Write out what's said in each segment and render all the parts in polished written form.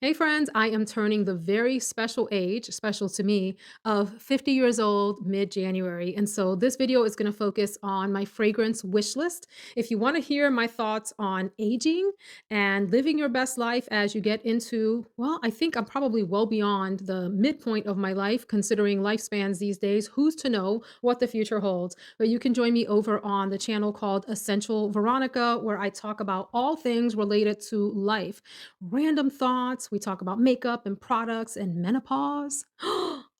Hey friends, I am turning the very special age, special to me, of 50 years old mid-January. And so this video is going to focus on my fragrance wish list. If you want to hear my thoughts on aging and living your best life as you get into, well, I think I'm probably well beyond the midpoint of my life, considering lifespans these days. Who's to know what the future holds? But you can join me over on the channel called Essential Veronica, where I talk about all things related to life, random thoughts. We talk about makeup and products and menopause.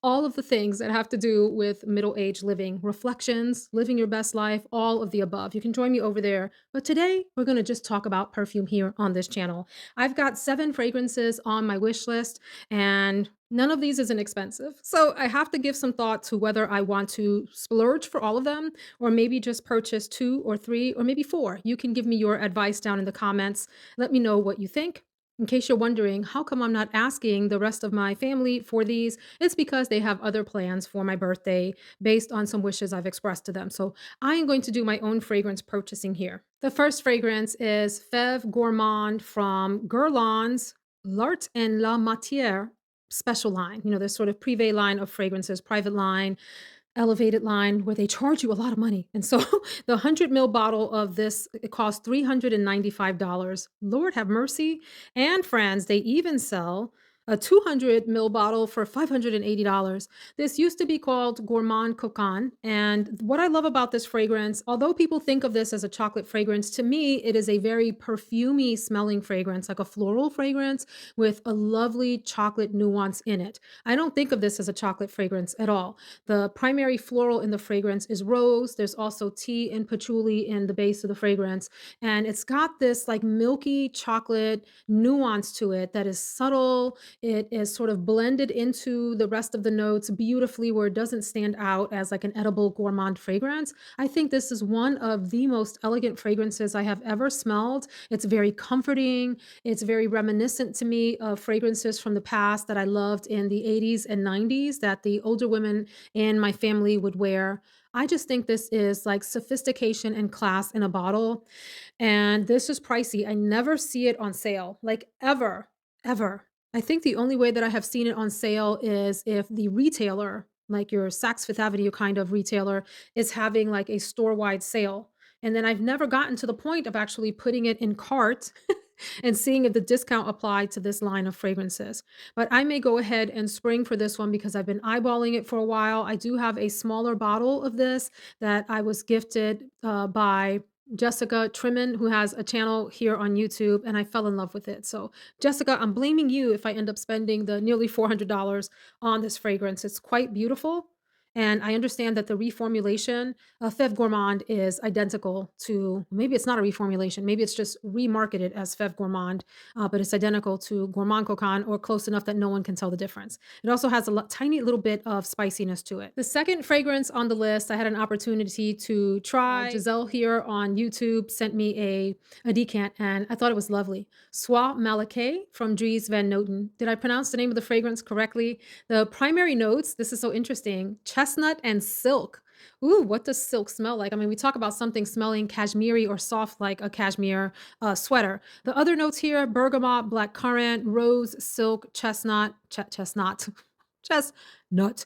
All of the things that have to do with middle age living, reflections, living your best life, all of the above. You can join me over there. But today, we're going to just talk about perfume here on this channel. I've got 7 fragrances on my wish list, and none of these is inexpensive. So I have to give some thought to whether I want to splurge for all of them or maybe just purchase 2 or 3 or maybe 4. You can give me your advice down in the comments. Let me know what you think. In case you're wondering, how come I'm not asking the rest of my family for these? It's because they have other plans for my birthday based on some wishes I've expressed to them. So I am going to do my own fragrance purchasing here. The first fragrance is FEVE Gourmand from Guerlain's L'Art and La Matière special line. You know, this sort of privé line of fragrances, private line, elevated line where they charge you a lot of money. And so the 100 ml bottle of this, it costs $395. Lord have mercy. And friends, they even sell a 200 ml bottle for $580. This used to be called Gourmand Cocan. And what I love about this fragrance, although people think of this as a chocolate fragrance, to me, it is a very perfumey smelling fragrance, like a floral fragrance with a lovely chocolate nuance in it. I don't think of this as a chocolate fragrance at all. The primary floral in the fragrance is rose. There's also tea and patchouli in the base of the fragrance. And it's got this like milky chocolate nuance to it that is subtle. It is sort of blended into the rest of the notes beautifully where it doesn't stand out as like an edible gourmand fragrance. I think this is one of the most elegant fragrances I have ever smelled. It's very comforting. It's very reminiscent to me of fragrances from the past that I loved in the 80s and 90s that the older women and my family would wear. I just think this is like sophistication and class in a bottle. And this is pricey. I never see it on sale, like ever, ever. I think the only way that I have seen it on sale is if the retailer, like your Saks Fifth Avenue kind of retailer, is having like a store wide sale. And then I've never gotten to the point of actually putting it in cart and seeing if the discount applied to this line of fragrances. But I may go ahead and spring for this one because I've been eyeballing it for a while. I do have a smaller bottle of this that I was gifted by Jessica Trimmin, who has a channel here on YouTube, and I fell in love with it. So, Jessica, I'm blaming you if I end up spending the nearly $400 on this fragrance. It's quite beautiful. And I understand that the reformulation of Fève Gourmand is identical to, maybe it's not a reformulation, maybe it's just remarketed as Fève Gourmand, but it's identical to Gourmand Cocan or close enough that no one can tell the difference. It also has a tiny little bit of spiciness to it. The second fragrance on the list, I had an opportunity to try. Giselle here on YouTube sent me a decant, and I thought it was lovely. Soie Malaquais from Dries Van Noten. Did I pronounce the name of the fragrance correctly? The primary notes, this is so interesting, chestnut and silk. Ooh, what does silk smell like? I mean, we talk about something smelling cashmere or soft like a cashmere sweater. The other notes here, bergamot, black currant, rose, silk, chestnut, chestnut, chestnut,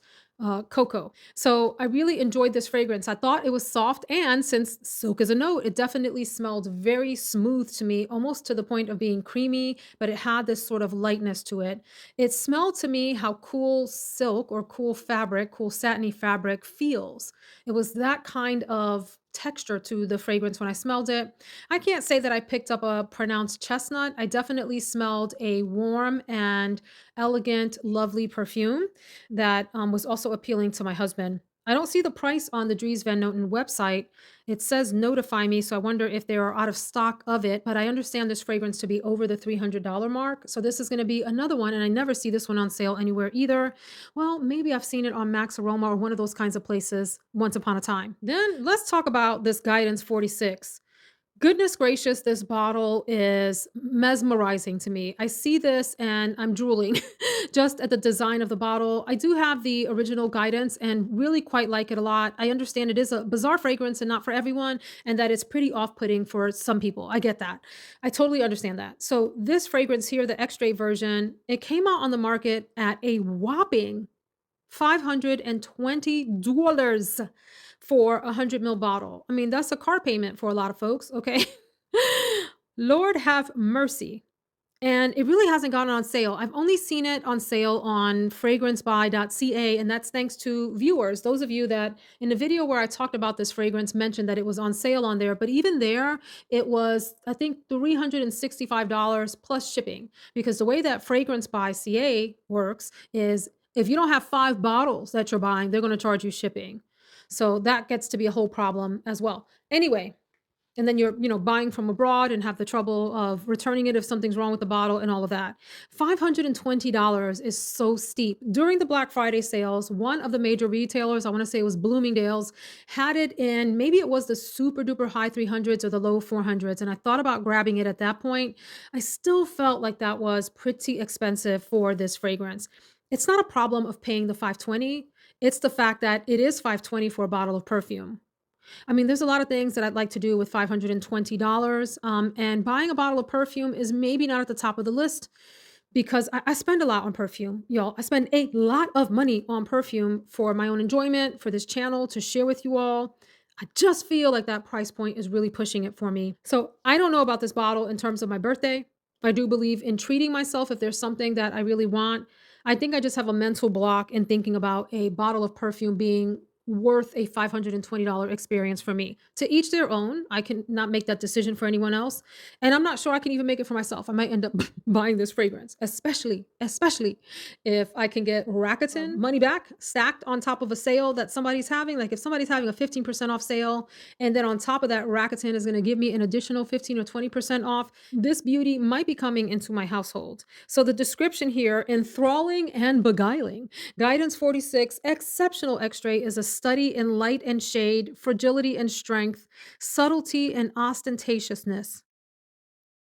cocoa. So I really enjoyed this fragrance. I thought it was soft, and since silk is a note, it definitely smelled very smooth to me, almost to the point of being creamy, but it had this sort of lightness to it. It smelled to me how cool silk or cool fabric, cool satiny fabric feels. It was that kind of texture to the fragrance when I smelled it. I can't say that I picked up a pronounced chestnut. I definitely smelled a warm and elegant, lovely perfume that was also appealing to my husband. I don't see the price on the Dries Van Noten website. It says notify me, so I wonder if they are out of stock of it, but I understand this fragrance to be over the $300 mark. So this is going to be another one, and I never see this one on sale anywhere either. Well, maybe I've seen it on Max Aroma or one of those kinds of places once upon a time. Then let's talk about this Guidance 46. Goodness gracious, this bottle is mesmerizing to me. I see this and I'm drooling just at the design of the bottle. I do have the original guidance and really quite like it a lot. I understand it is a bizarre fragrance and not for everyone, and that it's pretty off putting for some people. I get that. I totally understand that. So, this fragrance here, the X ray version, it came out on the market at a whopping $520 for a 100 ml bottle. I mean, that's a car payment for a lot of folks, okay? Lord have mercy. And it really hasn't gone on sale. I've only seen it on sale on fragrancebuy.ca, and that's thanks to viewers. Those of you that in the video where I talked about this fragrance mentioned that it was on sale on there, but even there, it was, I think, $365 plus shipping. Because the way that Fragrance by CA works is if you don't have 5 bottles that you're buying, they're going to charge you shipping. So that gets to be a whole problem as well. Anyway, and then you're, buying from abroad and have the trouble of returning it if something's wrong with the bottle and all of that. $520 is so steep. During the Black Friday sales, one of the major retailers, I want to say it was Bloomingdale's, had it in, maybe it was the super duper high 300s or the low 400s. And I thought about grabbing it at that point. I still felt like that was pretty expensive for this fragrance. It's not a problem of paying the 520. It's the fact that it is 520 for a bottle of perfume. I mean, there's a lot of things that I'd like to do with $520. And buying a bottle of perfume is maybe not at the top of the list because I spend a lot on perfume, y'all. I spend a lot of money on perfume for my own enjoyment, for this channel to share with you all. I just feel like that price point is really pushing it for me. So I don't know about this bottle in terms of my birthday. I do believe in treating myself if there's something that I really want. I think I just have a mental block in thinking about a bottle of perfume being worth a $520 experience for me. To each their own. I can not make that decision for anyone else. And I'm not sure I can even make it for myself. I might end up buying this fragrance, especially if I can get Rakuten money back stacked on top of a sale that somebody's having. Like if somebody's having a 15% off sale, and then on top of that, Rakuten is going to give me an additional 15 or 20% off, this beauty might be coming into my household. So the description here, enthralling and beguiling. Guidance 46, exceptional X-ray is a study in light and shade, fragility and strength, subtlety and ostentatiousness.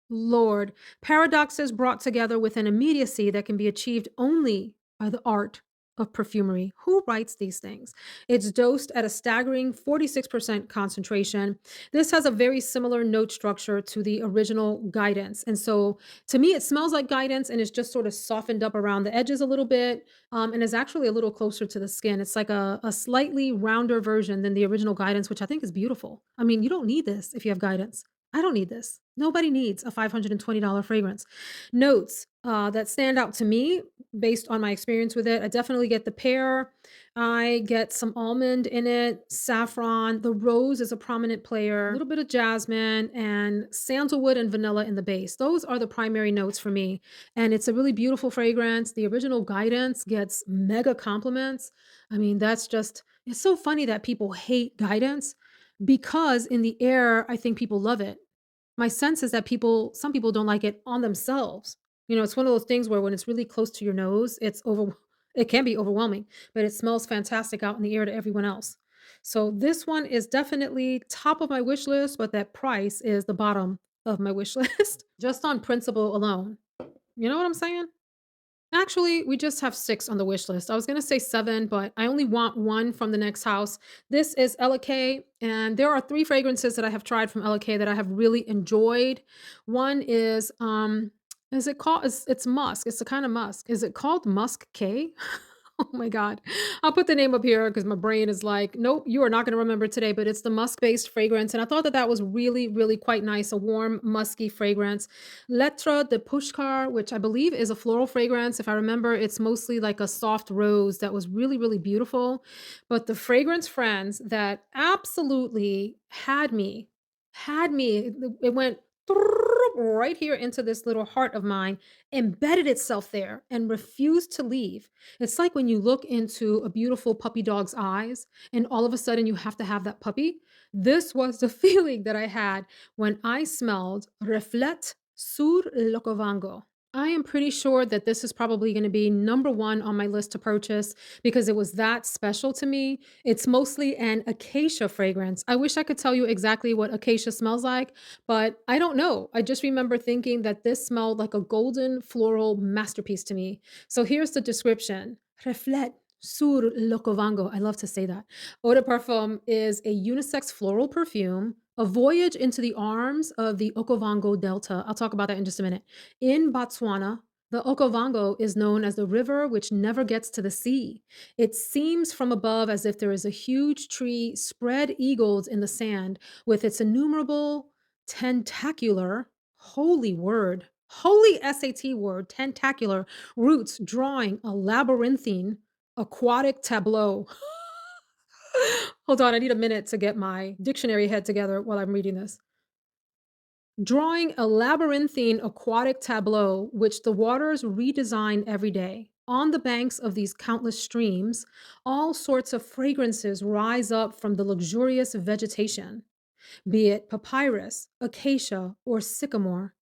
Lord, paradoxes brought together with an immediacy that can be achieved only by the art of perfumery. Who writes these things? It's dosed at a staggering 46% concentration. This has a very similar note structure to the original guidance. And so to me, it smells like guidance and it's just sort of softened up around the edges a little bit, and is actually a little closer to the skin. It's like a slightly rounder version than the original guidance, which I think is beautiful. I mean, you don't need this if you have guidance. I don't need this. Nobody needs a $520 fragrance. Notes that stand out to me based on my experience with it. I definitely get the pear. I get some almond in it, saffron. The rose is a prominent player, a little bit of jasmine, and sandalwood and vanilla in the base. Those are the primary notes for me. And it's a really beautiful fragrance. The original guidance gets mega compliments. I mean, it's so funny that people hate guidance because in the air, I think people love it. My sense is that some people don't like it on themselves. It's one of those things where when it's really close to your nose, it can be overwhelming, but it smells fantastic out in the air to everyone else. So this one is definitely top of my wish list, but that price is the bottom of my wish list just on principle alone. You know what I'm saying? Actually, we just have 6 on the wish list. I was gonna say 7, but I only want 1 from the next house. This is Ella, and there are 3 fragrances that I have tried from Ella that I have really enjoyed. One is it called it's musk. It's a kind of musk. Is it called Musk K? Oh my god. I'll put the name up here because my brain is like, "Nope, you are not gonna remember today," but it's the musk-based fragrance, and I thought that that was really, really quite nice, a warm, musky fragrance. Lettre de Pushkar, which I believe is a floral fragrance. If I remember, it's mostly like a soft rose that was really, really beautiful. But the fragrance friends that absolutely had me, it went right here into this little heart of mine, embedded itself there, and refused to leave. It's like when you look into a beautiful puppy dog's eyes and all of a sudden you have to have that puppy. This was the feeling that I had when I smelled Reflet sur le Covango. I am pretty sure that this is probably gonna be number 1 on my list to purchase because it was that special to me. It's mostly an acacia fragrance. I wish I could tell you exactly what acacia smells like, but I don't know. I just remember thinking that this smelled like a golden floral masterpiece to me. So here's the description. Reflet sur le covango. I love to say that. Eau de Parfum is a unisex floral perfume, a voyage into the arms of the Okavango Delta. I'll talk about that in just a minute. In Botswana, the Okavango is known as the river which never gets to the sea. It seems from above as if there is a huge tree spread eagled in the sand with its innumerable tentacular, holy word, holy SAT word, tentacular roots drawing a labyrinthine aquatic tableau. Hold on, I need a minute to get my dictionary head together while I'm reading this. Drawing a labyrinthine aquatic tableau which the waters redesign every day. On the banks of these countless streams, all sorts of fragrances rise up from the luxurious vegetation, be it papyrus, acacia, or sycamore.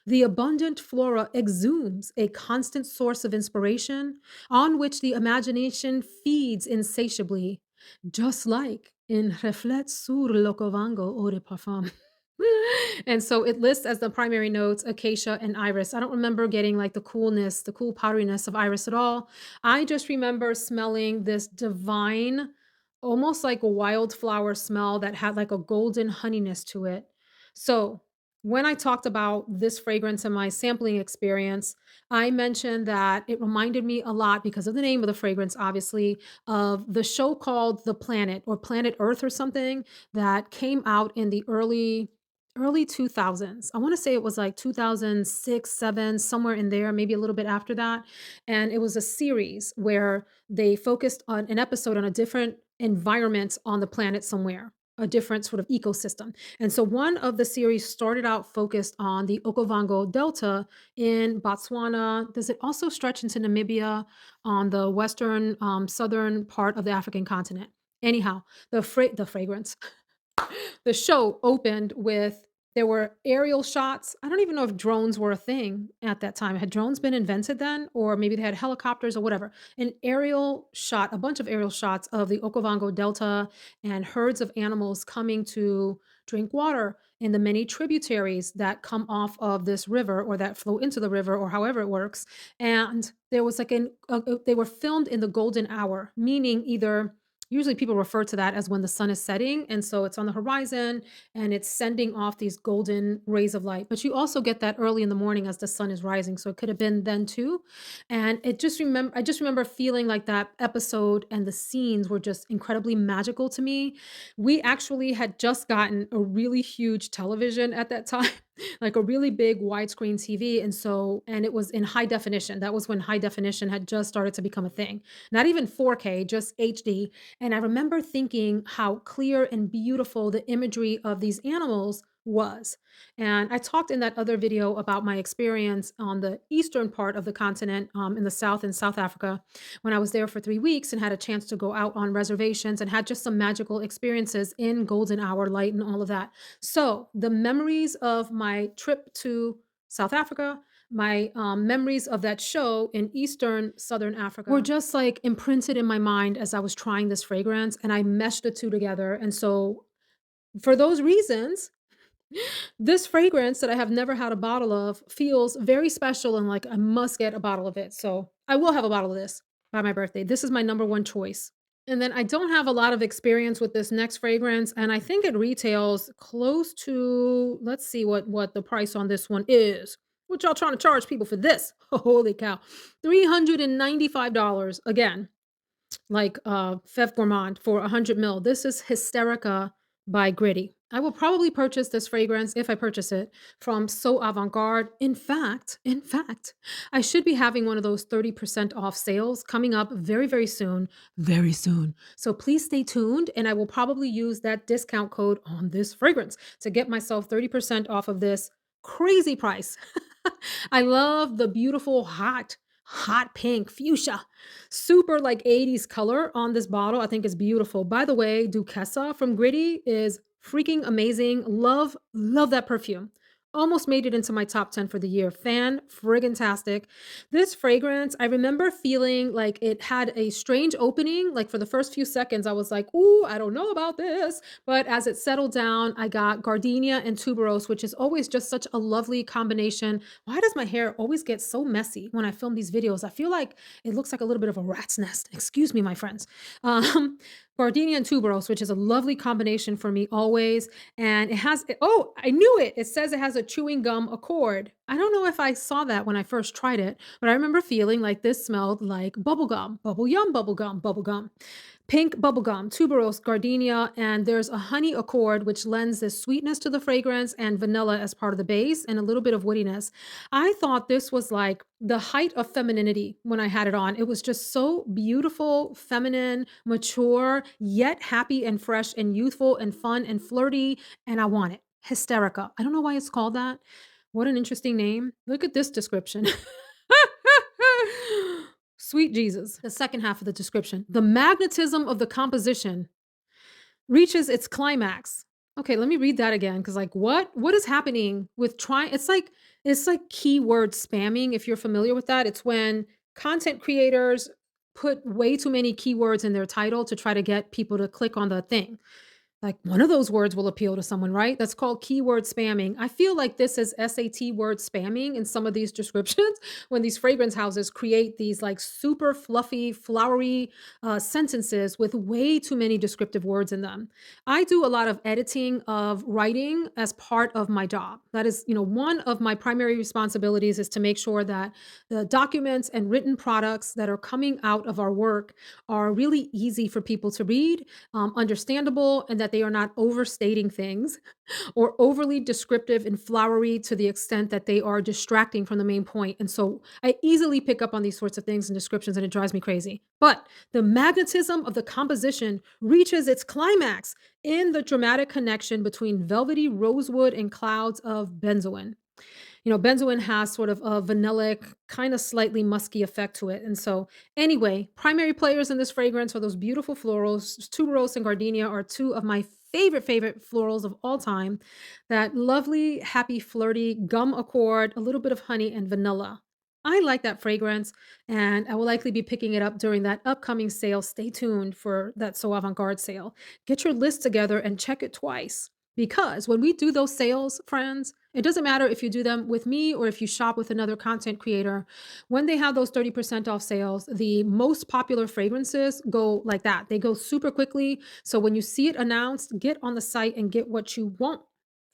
The abundant flora exhumes a constant source of inspiration on which the imagination feeds insatiably, just like in Reflet sur le Covango eau de parfum. And so it lists as the primary notes acacia and iris. I don't remember getting like the coolness, the cool powderiness of iris at all. I just remember smelling this divine, almost like a wildflower smell that had like a golden honeyness to it. So when I talked about this fragrance in my sampling experience, I mentioned that it reminded me a lot because of the name of the fragrance, obviously, of the show called The Planet or Planet Earth or something that came out in the early 2000s. I wanna say it was like 2006, 7, somewhere in there, maybe a little bit after that, and it was a series where they focused on an episode on a different environment on the planet somewhere, a different sort of ecosystem, and so one of the series started out focused on the Okavango Delta in Botswana. Does it also stretch into Namibia on the western, southern part of the African continent? Anyhow, the fragrance the show opened with there were aerial shots. I don't even know if drones were a thing at that time. Had drones been invented then? Or maybe they had helicopters or whatever. An aerial shot, a bunch of aerial shots of the Okavango Delta and herds of animals coming to drink water in the many tributaries that come off of this river or that flow into the river or however it works. And there was like they were filmed in the golden hour, meaning either usually people refer to that as when the sun is setting, and so it's on the horizon and it's sending off these golden rays of light. But you also get that early in the morning as the sun is rising, so it could have been then too. And I just remember feeling like that episode and the scenes were just incredibly magical to me. We actually had just gotten a really huge television at that time, like a really big widescreen TV, and it was in high definition. That was when high definition had just started to become a thing. Not even 4K, just HD, and I remember thinking how clear and beautiful the imagery of these animals was. And I talked in that other video about my experience on the eastern part of the continent, in the South in South Africa, when I was there for 3 weeks and had a chance to go out on reservations and had just some magical experiences in golden hour light and all of that. So the memories of my trip to South Africa, my memories of that show in Eastern Southern Africa were just like imprinted in my mind as I was trying this fragrance and I meshed the two together. And so, for those reasons, this fragrance that I have never had a bottle of feels very special and like I must get a bottle of it. So, I will have a bottle of this by my birthday. This is my number one choice. And then I don't have a lot of experience with this next fragrance, and I think it retails close to let's see what the price on this one is. What y'all trying to charge people for this? Holy cow. $395 again, like FEVE Gourmand for 100 mil. This is Hysterica by Gritti. I will probably purchase this fragrance if I purchase it from So Avant-Garde. In fact, I should be having one of those 30% off sales coming up very, very soon. Very soon. So please stay tuned and I will probably use that discount code on this fragrance to get myself 30% off of this crazy price. I love the beautiful hot pink fuchsia. Super like 80s color on this bottle. I think it's beautiful. By the way, Duquesa from Gritti is freaking amazing. Love that perfume. Almost made it into my top 10 for the year. Fan friggin' tastic. This fragrance, I remember feeling like it had a strange opening. Like for the first few seconds, I was like, ooh, I don't know about this. But as it settled down, I got gardenia and tuberose, which is always just such a lovely combination. Why does my hair always get so messy when I film these videos? I feel like it looks like a little bit of a rat's nest. Excuse me, my friends. Um, Gardenia and tuberose, which is a lovely combination for me always. And it has oh, I knew it. It says it has a chewing gum accord. I don't know if I saw that when I first tried it, but I remember feeling like this smelled like bubble gum, bubble yum, bubble gum, bubble gum. Pink bubblegum, tuberose, gardenia, and there's a honey accord, which lends this sweetness to the fragrance and vanilla as part of the base and a little bit of woodiness. I thought this was like the height of femininity when I had it on. It was just so beautiful, feminine, mature, yet happy and fresh and youthful and fun and flirty. And I want it. Hysterica. I don't know why it's called that. What an interesting name. Look at this description. Sweet Jesus. The second half of the description. The magnetism of the composition reaches its climax. Okay, let me read that again because like what is happening with trying it's like keyword spamming if you're familiar with that. It's when content creators put way too many keywords in their title to try to get people to click on the thing. Like one of those words will appeal to someone, right? That's called keyword spamming. I feel like this is SAT word spamming in some of these descriptions when these fragrance houses create these like super fluffy, flowery sentences with way too many descriptive words in them. I do a lot of editing of writing as part of my job. That is, one of my primary responsibilities is to make sure that the documents and written products that are coming out of our work are really easy for people to read, understandable, and that they are not overstating things or overly descriptive and flowery to the extent that they are distracting from the main point. And so I easily pick up on these sorts of things and descriptions, and it drives me crazy. But the magnetism of the composition reaches its climax in the dramatic connection between velvety rosewood and clouds of benzoin. Benzoin has sort of a vanillic, kind of slightly musky effect to it. And so, anyway, primary players in this fragrance are those beautiful florals. Tuberose and gardenia are two of my favorite florals of all time. That lovely, happy, flirty gum accord, a little bit of honey and vanilla. I like that fragrance, and I will likely be picking it up during that upcoming sale. Stay tuned for that So Avant Garde sale. Get your list together and check it twice. Because when we do those sales, friends, it doesn't matter if you do them with me or if you shop with another content creator. When they have those 30% off sales, the most popular fragrances go like that. They go super quickly. So when you see it announced, get on the site and get what you want.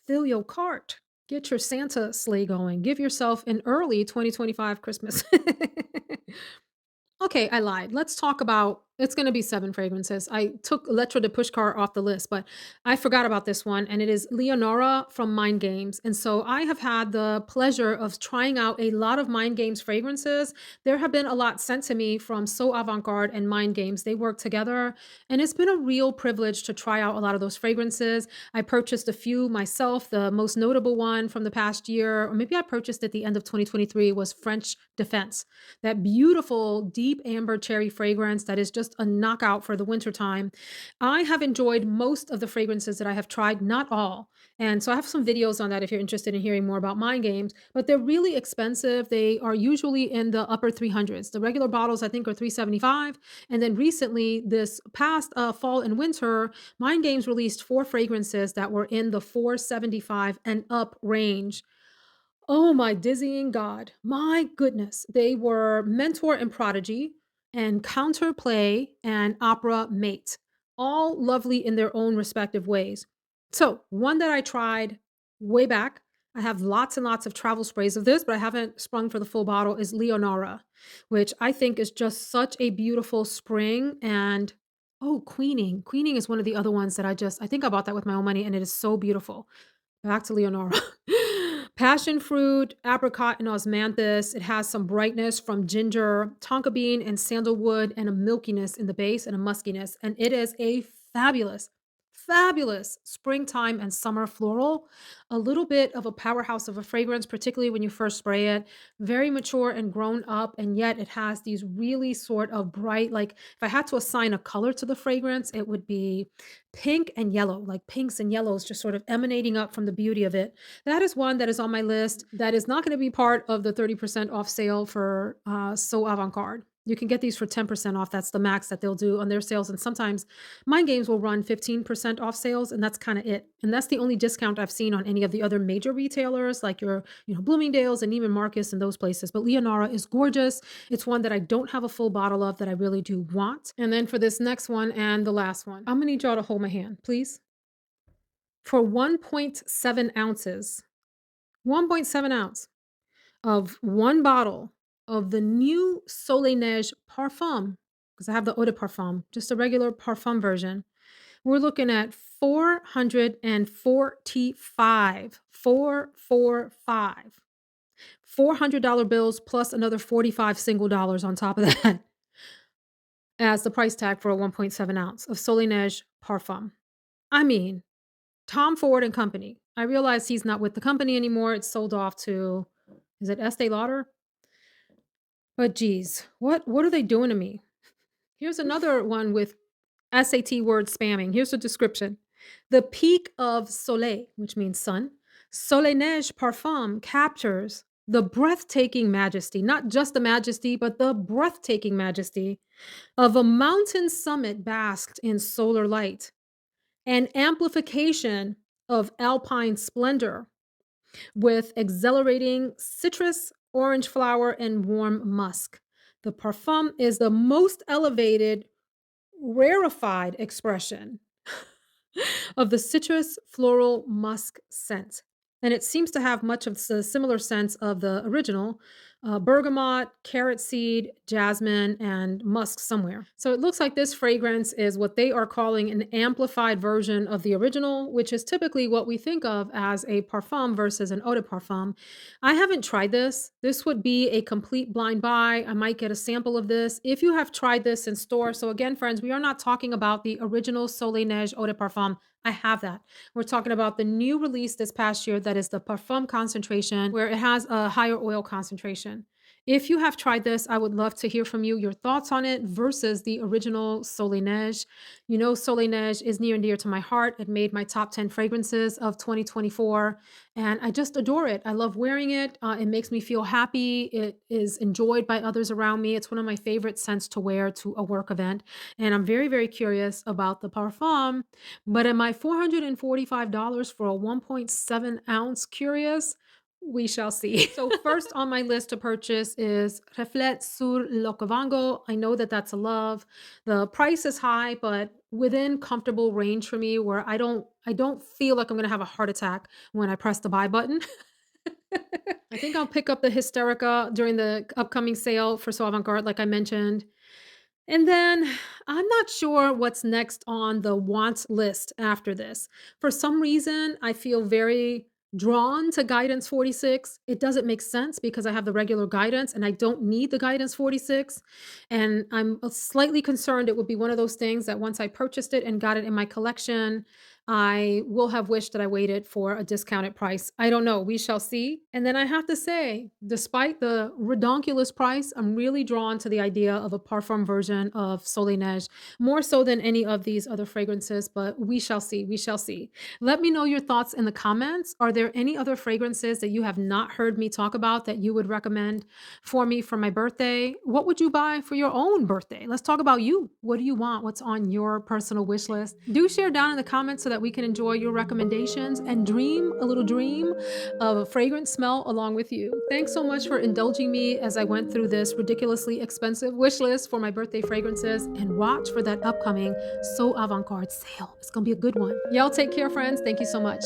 Fill your cart. Get your Santa sleigh going. Give yourself an early 2025 Christmas. Okay, I lied. Let's talk about it's gonna be 7 fragrances. I took Lettre de Pushkar off the list, but I forgot about this one, and it is Leonora from Mind Games. And so I have had the pleasure of trying out a lot of Mind Games fragrances. There have been a lot sent to me from So Avant-Garde and Mind Games. They work together, and it's been a real privilege to try out a lot of those fragrances. I purchased a few myself. The most notable one from the past year, or maybe I purchased at the end of 2023, was French Defense. That beautiful deep amber cherry fragrance that is just a knockout for the wintertime. I have enjoyed most of the fragrances that I have tried, not all. And so I have some videos on that if you're interested in hearing more about Mind Games, but they're really expensive. They are usually in the upper 300s. The regular bottles I think are 375. And then recently this past fall and winter, Mind Games released 4 fragrances that were in the 475 and up range. Oh my dizzying God. My goodness. They were Mentor and Prodigy and Counterplay and Opera Mate. All lovely in their own respective ways. So, one that I tried way back, I have lots and lots of travel sprays of this, but I haven't sprung for the full bottle, is Leonora, which I think is just such a beautiful spring and oh, Queening. Queening is one of the other ones that I think I bought that with my own money and it is so beautiful. Back to Leonora. Passion fruit, apricot, and osmanthus. It has some brightness from ginger, tonka bean, and sandalwood, and a milkiness in the base and a muskiness. And it is a fabulous, Fabulous springtime and summer floral. A little bit of a powerhouse of a fragrance, particularly when you first spray it. Very mature and grown up, and yet it has these really sort of bright, like if I had to assign a color to the fragrance, it would be pink and yellow, like pinks and yellows just sort of emanating up from the beauty of it. That is one that is on my list that is not going to be part of the 30% off sale for So Avant Garde. You can get these for 10% off. That's the max that they'll do on their sales. And sometimes Mind Games will run 15% off sales, and that's kinda it, and that's the only discount I've seen on any of the other major retailers, like your, Bloomingdale's and Neiman Marcus and those places, but Leonora is gorgeous. It's one that I don't have a full bottle of that I really do want. And then for this next one and the last one, Imma need y'all to hold my hand, please. For 1.7 ounces, 1.7 ounce of 1 bottle of the new Soleil Parfum, because I have the Eau de Parfum, just a regular Parfum version. We're looking at 445, 445, $400 bills plus another 45 single dollars on top of that as the price tag for a 1.7 ounce of Soleil Parfum. I mean, Tom Ford and Company. I realize he's not with the company anymore. It's sold off to, is it Estee Lauder? But geez, what are they doing to me? Here's another one with SAT word spamming. Here's the description. The peak of soleil, which means sun, Soleil Neige Parfum captures the breathtaking majesty, not just the majesty, but the breathtaking majesty of a mountain summit basked in solar light, an amplification of alpine splendor with exhilarating citrus, orange flower, and warm musk. The parfum is the most elevated rarefied expression of the citrus floral musk scent. And it seems to have much of the similar sense of the original bergamot, carrot seed, jasmine, and musk somewhere. So it looks like this fragrance is what they are calling an amplified version of the original, which is typically what we think of as a parfum versus an eau de parfum. I haven't tried this. This would be a complete blind buy. I might get a sample of this if you have tried this in store. So again, friends, we are not talking about the original Soleil Neige eau de parfum. I have that. We're talking about the new release this past year that is the Parfum concentration, where it has a higher oil concentration. If you have tried this, I would love to hear from you, your thoughts on it versus the original Soleil Neige. You know, Soleil Neige is near and dear to my heart. It made my top 10 fragrances of 2024, and I just adore it. I love wearing it. It makes me feel happy. It is enjoyed by others around me. It's one of my favorite scents to wear to a work event. And I'm very, very curious about the Parfum, but am I $445 for a 1.7 ounce curious? We shall see. So first on my list to purchase is Reflet sur le Cavango. I know that that's a love. The price is high, but within comfortable range for me where I don't feel like I'm gonna have a heart attack when I press the buy button. I think I'll pick up the Hysterica during the upcoming sale for So Avant-Garde, like I mentioned. And then I'm not sure what's next on the want list after this. For some reason, I feel very drawn to Guidance 46. It doesn't make sense because I have the regular guidance and I don't need the Guidance 46. And I'm slightly concerned it would be one of those things that once I purchased it and got it in my collection, I will have wished that I waited for a discounted price. I don't know. We shall see. And then I have to say, despite the redonkulous price, I'm really drawn to the idea of a parfum version of Soleil Neige, more so than any of these other fragrances, but we shall see. We shall see. Let me know your thoughts in the comments. Are there any other fragrances that you have not heard me talk about that you would recommend for me for my birthday? What would you buy for your own birthday? Let's talk about you. What do you want? What's on your personal wish list? Do share down in the comments so that we can enjoy your recommendations and dream a little dream of a fragrant smell along with you. Thanks so much for indulging me as I went through this ridiculously expensive wish list for my birthday fragrances, and watch for that upcoming So Avant Garde sale. It's gonna be a good one. Y'all take care, friends. Thank you so much.